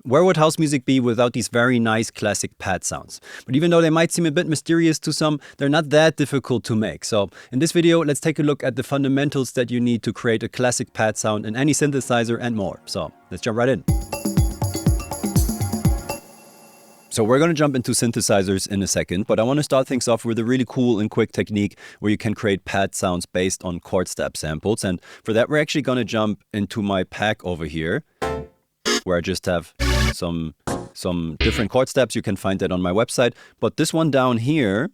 Where would house music be without these very nice classic pad sounds? But even though they might seem a bit mysterious to some, they're not that difficult to make. So in this video, let's take a look at the fundamentals that you need to create a classic pad sound in any synthesizer and more. So let's jump right in. So we're going to jump into synthesizers in a second, but I want to start things off with a really cool and quick technique where you can create pad sounds based on chord step samples. And for that, we're actually going to jump into my pack over here, where I just have some different chord steps. You can find that on my website. But this one down here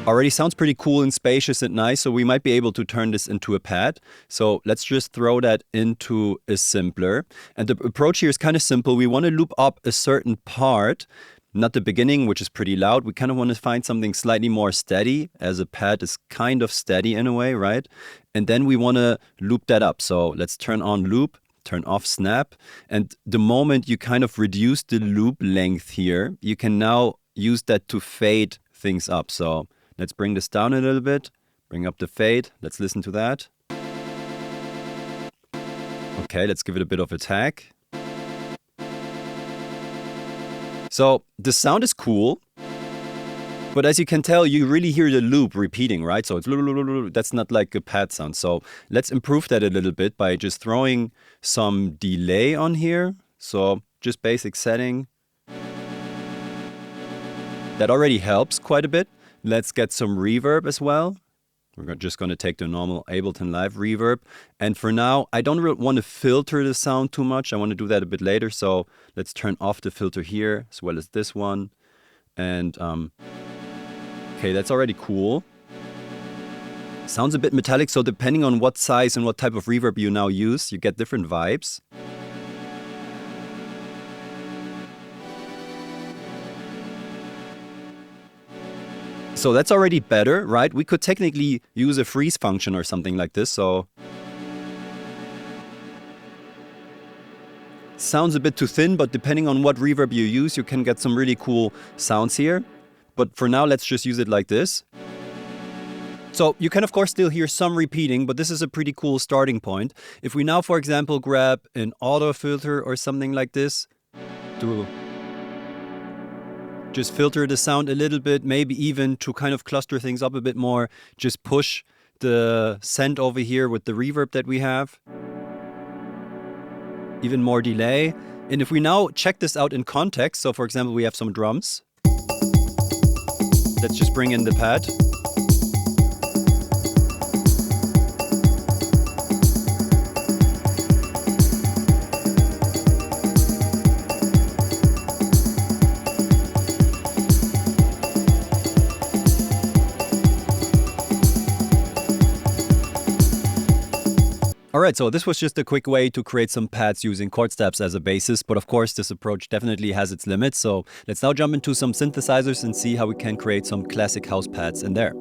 already sounds pretty cool and spacious and nice, so we might be able to turn this into a pad. So let's just throw that into a simpler. And the approach here is kind of simple. We want to loop up a certain part, not the beginning, which is pretty loud. We kind of want to find something slightly more steady, as a pad is kind of steady in a way, right? And then we want to loop that up. So let's turn on loop, turn off snap. And the moment you kind of reduce the loop length here, you can now use that to fade things up. So let's bring this down a little bit, bring up the fade. Let's listen to that. Okay, let's give it a bit of a tag. So the sound is cool, but as you can tell, you really hear the loop repeating, right? So it's that's not like a pad sound. So let's improve that a little bit by just throwing some delay on here. So just basic setting. That already helps quite a bit. Let's get some reverb as well. We're just going to take the normal Ableton Live reverb. And for now, I don't really want to filter the sound too much. I want to do that a bit later. So let's turn off the filter here as well as this one. And okay, that's already cool. Sounds a bit metallic. So depending on what size and what type of reverb you now use, you get different vibes. So that's already better, right? We could technically use a freeze function or something like this. So sounds a bit too thin, but depending on what reverb you use, you can get some really cool sounds here. But for now, let's just use it like this. So you can, of course, still hear some repeating, but this is a pretty cool starting point. If we now, for example, grab an auto filter or something like this to just filter the sound a little bit, maybe even to kind of cluster things up a bit more, just push the send over here with the reverb that we have. Even more delay. And if we now check this out in context, so for example, we have some drums. Let's just bring in the pad. Alright, so this was just a quick way to create some pads using chord steps as a basis, but of course this approach definitely has its limits, so let's now jump into some synthesizers and see how we can create some classic house pads in there.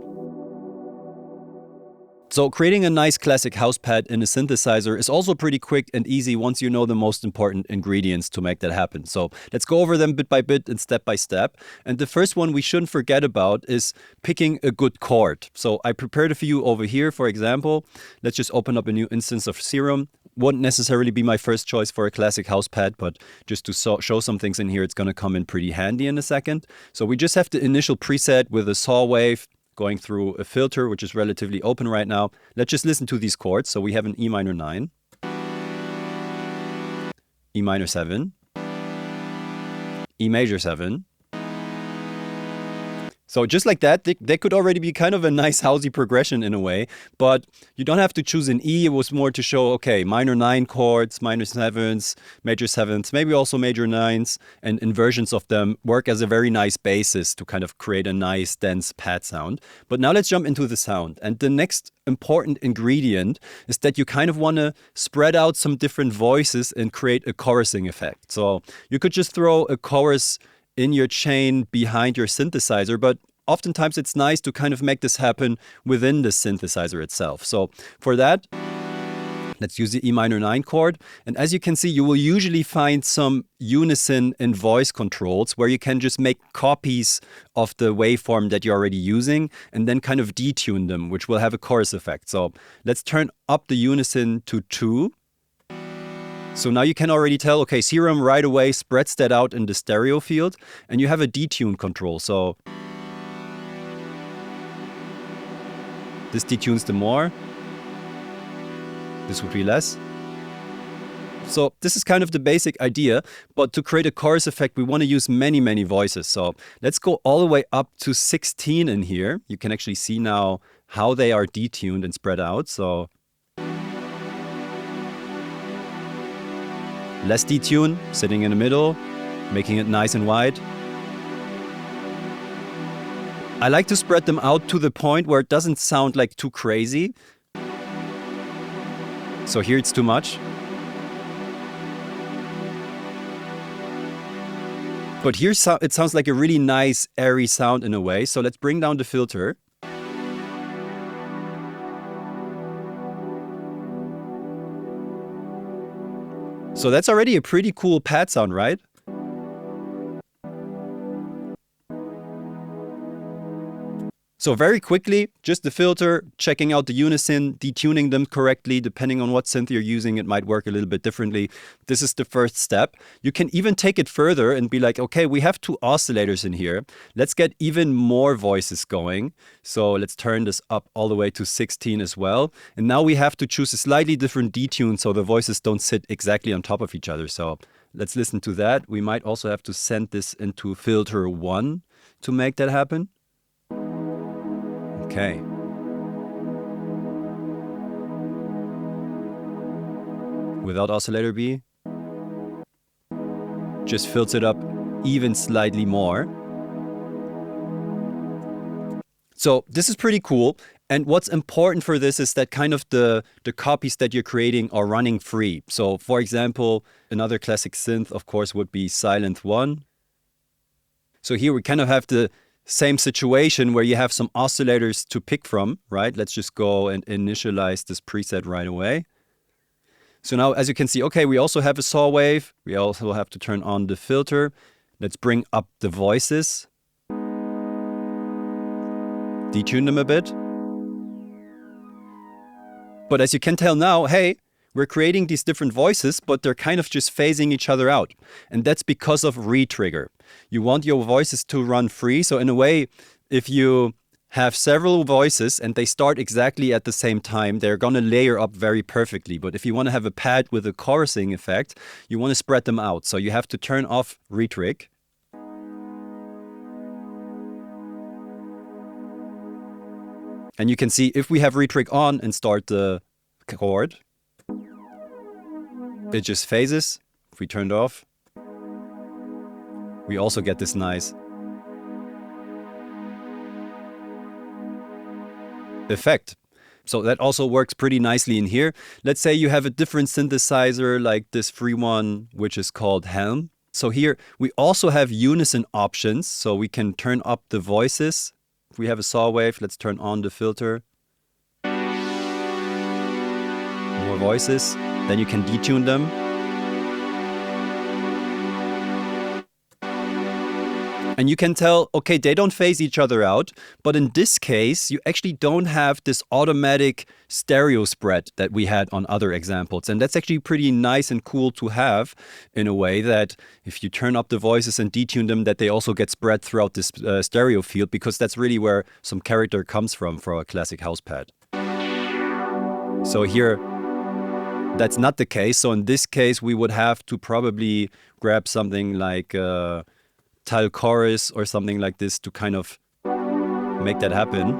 So creating a nice classic house pad in a synthesizer is also pretty quick and easy once you know the most important ingredients to make that happen. So let's go over them bit by bit and step by step. And the first one we shouldn't forget about is picking a good chord. So I prepared a few over here, for example. Let's just open up a new instance of Serum. Wouldn't necessarily be my first choice for a classic house pad, but just to show some things in here, it's going to come in pretty handy in a second. So we just have the initial preset with a saw wave going through a filter, which is relatively open right now. Let's just listen to these chords. So we have an E minor 9, E minor 7, E major 7. So just like that, they could already be kind of a nice housey progression in a way, but you don't have to choose an E. It was more to show, okay, minor 9 chords, minor 7s, major 7s, maybe also major 9s, and inversions of them work as a very nice basis to kind of create a nice, dense pad sound. But now let's jump into the sound. And the next important ingredient is that you kind of want to spread out some different voices and create a chorusing effect. So you could just throw a chorus in your chain behind your synthesizer, but oftentimes it's nice to kind of make this happen within the synthesizer itself. So for that, let's use the E minor 9 chord. And as you can see, you will usually find some unison and voice controls where you can just make copies of the waveform that you're already using and then kind of detune them, which will have a chorus effect. So let's turn up the unison to 2. So now you can already tell, okay, Serum right away spreads that out in the stereo field, and you have a detune control. So this detunes the more. This would be less. So this is kind of the basic idea, but to create a chorus effect, we want to use many, many voices. So let's go all the way up to 16 in here. You can actually see now how they are detuned and spread out. So less detune, sitting in the middle, making it nice and wide. I like to spread them out to the point where it doesn't sound like too crazy. So here it's too much. But here it sounds like a really nice, airy sound in a way. So let's bring down the filter. So that's already a pretty cool pad sound, right? So very quickly, just the filter, checking out the Unison, detuning them correctly. Depending on what synth you're using, it might work a little bit differently. This is the first step. You can even take it further and be like, okay, we have 2 oscillators in here. Let's get even more voices going. So let's turn this up all the way to 16 as well. And now we have to choose a slightly different detune so the voices don't sit exactly on top of each other. So let's listen to that. We might also have to send this into filter 1 to make that happen. Okay. Without oscillator B, just fills it up even slightly more. So this is pretty cool. And what's important for this is that kind of the copies that you're creating are running free. So for example, another classic synth, of course, would be Silent 1. So here we kind of have the same situation where you have some oscillators to pick from, right? Let's just go and initialize this preset right away. So now, as you can see, okay, we also have a saw wave. We also have to turn on the filter. Let's bring up the voices. Detune them a bit. But as you can tell now, hey, we're creating these different voices, but they're kind of just phasing each other out. And that's because of retrigger. You want your voices to run free. So in a way, if you have several voices and they start exactly at the same time, they're going to layer up very perfectly. But if you want to have a pad with a chorusing effect, you want to spread them out. So you have to turn off retrig. And you can see if we have retrig on and start the chord, it just phases. If we turn it off, we also get this nice effect. So that also works pretty nicely in here. Let's say you have a different synthesizer like this free one, which is called Helm. So here we also have unison options. So we can turn up the voices. If we have a saw wave, let's turn on the filter. More voices. Then you can detune them. And you can tell, okay, they don't phase each other out. But in this case, you actually don't have this automatic stereo spread that we had on other examples. And that's actually pretty nice and cool to have in a way that if you turn up the voices and detune them, that they also get spread throughout this stereo field, because that's really where some character comes from for a classic house pad. So here, that's not the case. So in this case, we would have to probably grab something like tile chorus or something like this to kind of make that happen.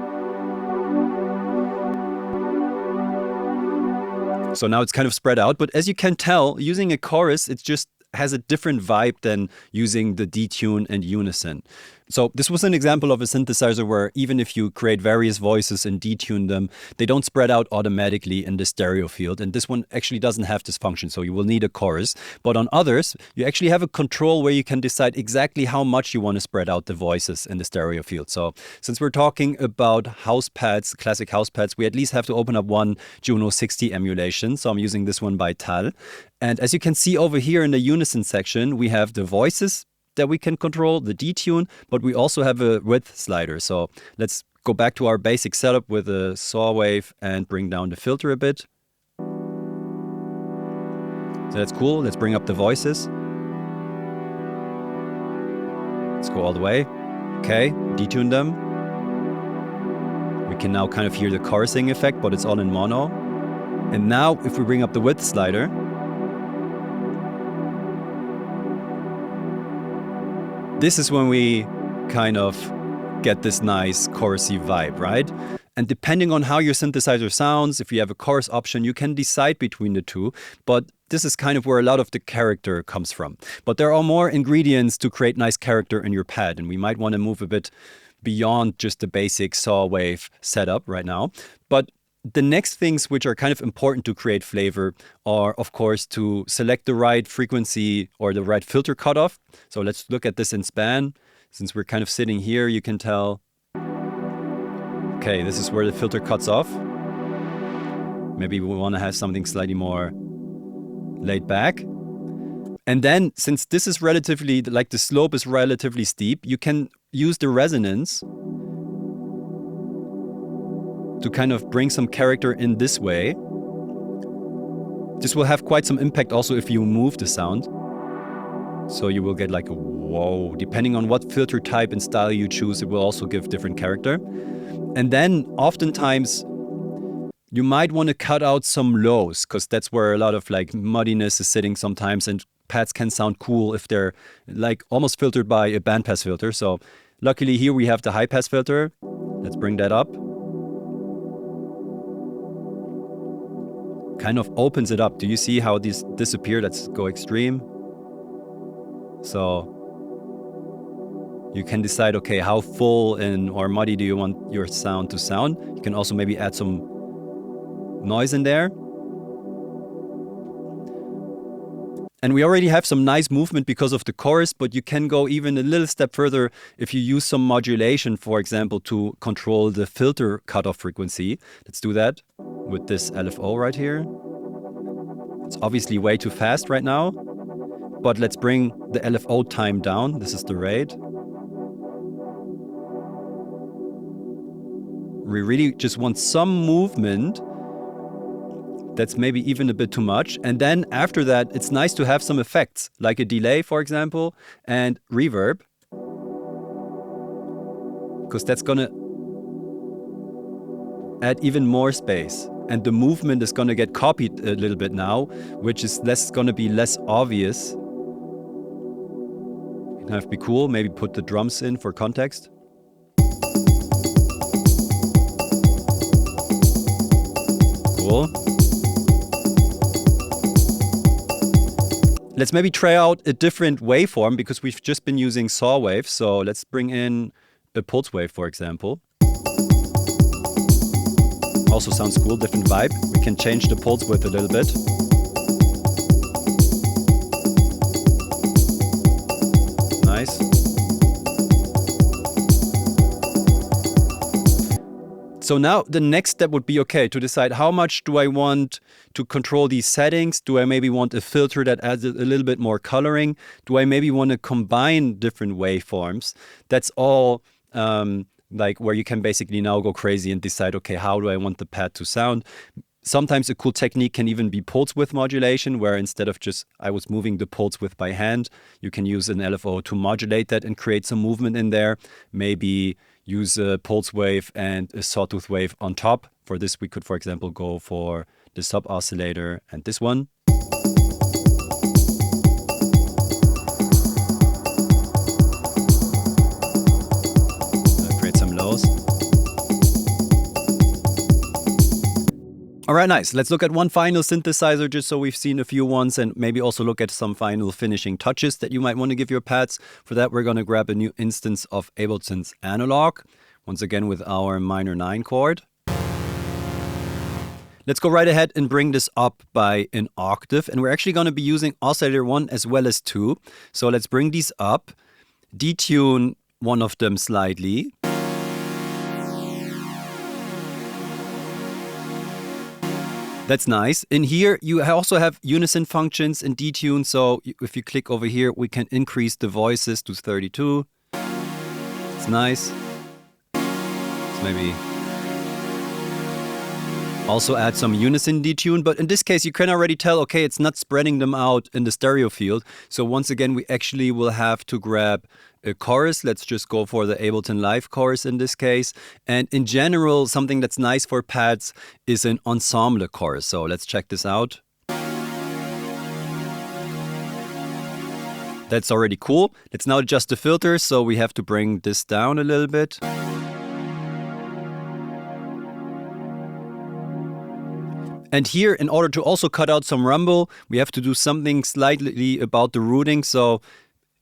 So now it's kind of spread out, but as you can tell, using a chorus, it just has a different vibe than using the detune and unison. So this was an example of a synthesizer where even if you create various voices and detune them, they don't spread out automatically in the stereo field. And this one actually doesn't have this function, so you will need a chorus. But on others, you actually have a control where you can decide exactly how much you want to spread out the voices in the stereo field. So since we're talking about house pads, classic house pads, we at least have to open up one Juno-60 emulation. So I'm using this one by Tal. And as you can see over here in the unison section, we have the voices that we can control, the detune, but we also have a width slider. So let's go back to our basic setup with a saw wave and bring down the filter a bit. So So that's cool. Let's bring up the voices. Let's go all the way. Okay, detune them. We can now kind of hear the chorusing effect, but it's all in mono. And now if we bring up the width slider, this is when we kind of get this nice chorusy vibe, right? And depending on how your synthesizer sounds, if you have a chorus option, you can decide between the two. But this is kind of where a lot of the character comes from. But there are more ingredients to create nice character in your pad, and we might want to move a bit beyond just the basic saw wave setup right now. But the next things which are kind of important to create flavor are, of course, to select the right frequency or the right filter cutoff. So let's look at this in span. Since we're kind of sitting here, you can tell, okay, this is where the filter cuts off. Maybe we want to have something slightly more laid back. And then, since this is relatively, like the slope is relatively steep, you can use the resonance to kind of bring some character in this way. This will have quite some impact also if you move the sound. So you will get like a whoa. Depending on what filter type and style you choose, it will also give different character. And then oftentimes you might want to cut out some lows, because that's where a lot of like muddiness is sitting sometimes, and pads can sound cool if they're like almost filtered by a bandpass filter. So luckily here we have the high pass filter. Let's bring that up. Kind of opens it up. Do you see how these disappear? Let's go extreme. So you can decide, okay, how full or muddy do you want your sound to sound? You can also maybe add some noise in there. And we already have some nice movement because of the chorus, but you can go even a little step further if you use some modulation, for example, to control the filter cutoff frequency. Let's do that with this LFO right here. It's obviously way too fast right now, but let's bring the LFO time down. This is the rate. We really just want some movement. That's maybe even a bit too much. And then after that, it's nice to have some effects, like a delay, for example, and reverb. Because that's gonna add even more space. And the movement is gonna get copied a little bit now, which is gonna be less obvious. Kind of be cool, maybe put the drums in for context. Cool. Let's maybe try out a different waveform, because we've just been using saw waves. So let's bring in a pulse wave, for example. Also sounds cool, different vibe. We can change the pulse width a little bit. Nice. So now the next step would be, okay, to decide how much do I want to control these settings? Do I maybe want a filter that adds a little bit more coloring? Do I maybe want to combine different waveforms? That's all like where you can basically now go crazy and decide, okay, how do I want the pad to sound? Sometimes a cool technique can even be pulse width modulation, where instead of just I was moving the pulse width by hand, you can use an LFO to modulate that and create some movement in there. Maybe use a pulse wave and a sawtooth wave on top. For this, we could, for example, go for the sub oscillator and this one. Create some lows. All right, nice. Let's look at one final synthesizer, just so we've seen a few ones, and maybe also look at some final finishing touches that you might want to give your pads. For that, we're going to grab a new instance of Ableton Analog, once again with our minor 9 chord. Let's go right ahead and bring this up by an octave, and we're actually going to be using oscillator 1 as well as 2. So let's bring these up, detune one of them slightly. That's nice. In here, you also have unison functions in detune. So if you click over here, we can increase the voices to 32. It's nice. It's maybe Also add some Unison detune, but in this case you can already tell, okay, it's not spreading them out in the stereo field. So once again, we actually will have to grab a chorus. Let's just go for the Ableton Live chorus in this case. And in general, something that's nice for pads is an ensemble chorus. So let's check this out. That's already cool. Let's now adjust the filters. So we have to bring this down a little bit. And here, in order to also cut out some rumble, we have to do something slightly about the routing. So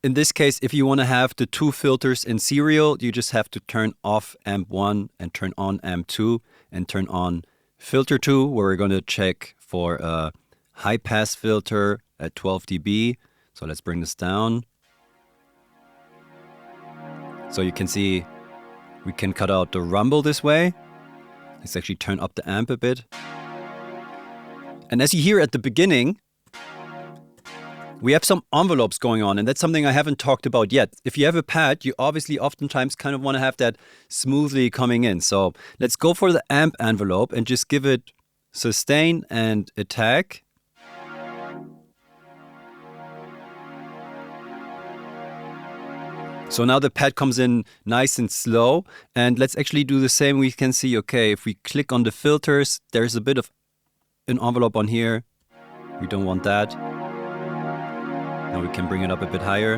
in this case, if you want to have the two filters in serial, you just have to turn off amp 1 and turn on amp 2 and turn on filter 2, where we're going to check for a high pass filter at 12 dB. So let's bring this down. So you can see we can cut out the rumble this way. Let's actually turn up the amp a bit. And as you hear at the beginning, we have some envelopes going on, and that's something I haven't talked about yet. If you have a pad, you obviously oftentimes kind of want to have that smoothly coming in. So let's go for the amp envelope and just give it sustain and attack. So now the pad comes in nice and slow, and let's actually do the same. We can see, okay, if we click on the filters, there's a bit of an envelope on here. We don't want that. Now we can bring it up a bit higher.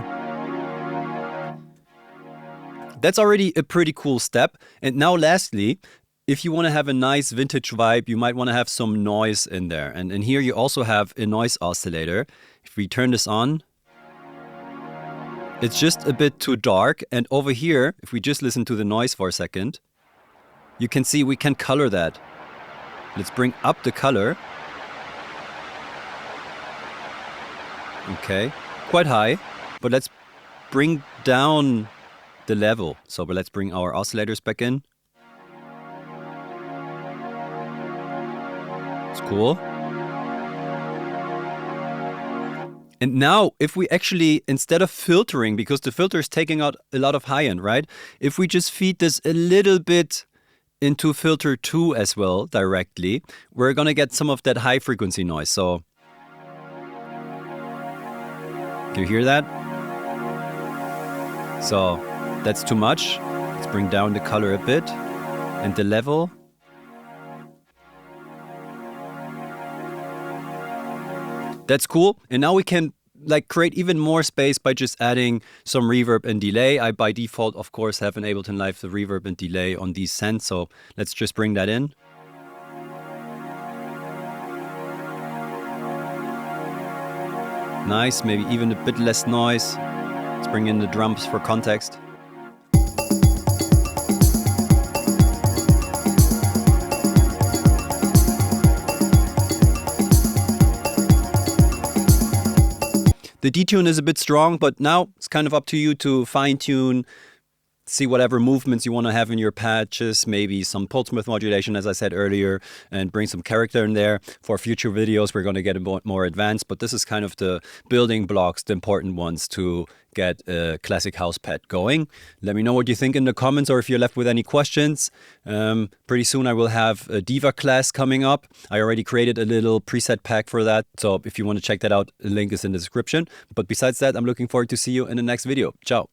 That's already a pretty cool step. And now lastly, if you want to have a nice vintage vibe, you might want to have some noise in there. And here you also have a noise oscillator. If we turn this on, it's just a bit too dark. And over here, if we just listen to the noise for a second, you can see we can color that. Let's bring up the color. Okay, quite high, but let's bring down the level. So but let's bring our oscillators back in. It's cool. And now, if we actually, instead of filtering, because the filter is taking out a lot of high end, right? If we just feed this a little bit into filter 2 as well, directly, we're gonna get some of that high frequency noise. So, do you hear that? So, that's too much. Let's bring down the color a bit and the level. That's cool. And now we can create even more space by just adding some reverb and delay. I by default, of course, have enabled in Live the reverb and delay on these synths. So let's just bring that in. Nice, maybe even a bit less noise. Let's bring in the drums for context. The detune is a bit strong, but now it's kind of up to you to fine tune, see whatever movements you want to have in your patches, maybe some pulse width modulation, as I said earlier, and bring some character in there. For future videos, we're going to get a bit more advanced, but this is kind of the building blocks, the important ones to get a classic house pad going. Let me know what you think in the comments, or if you're left with any questions. Pretty soon I will have a Diva class coming up. I already created a little preset pack for that, so if you want to check that out, the link is in the description. But besides that, I'm looking forward to see you in the next video. Ciao.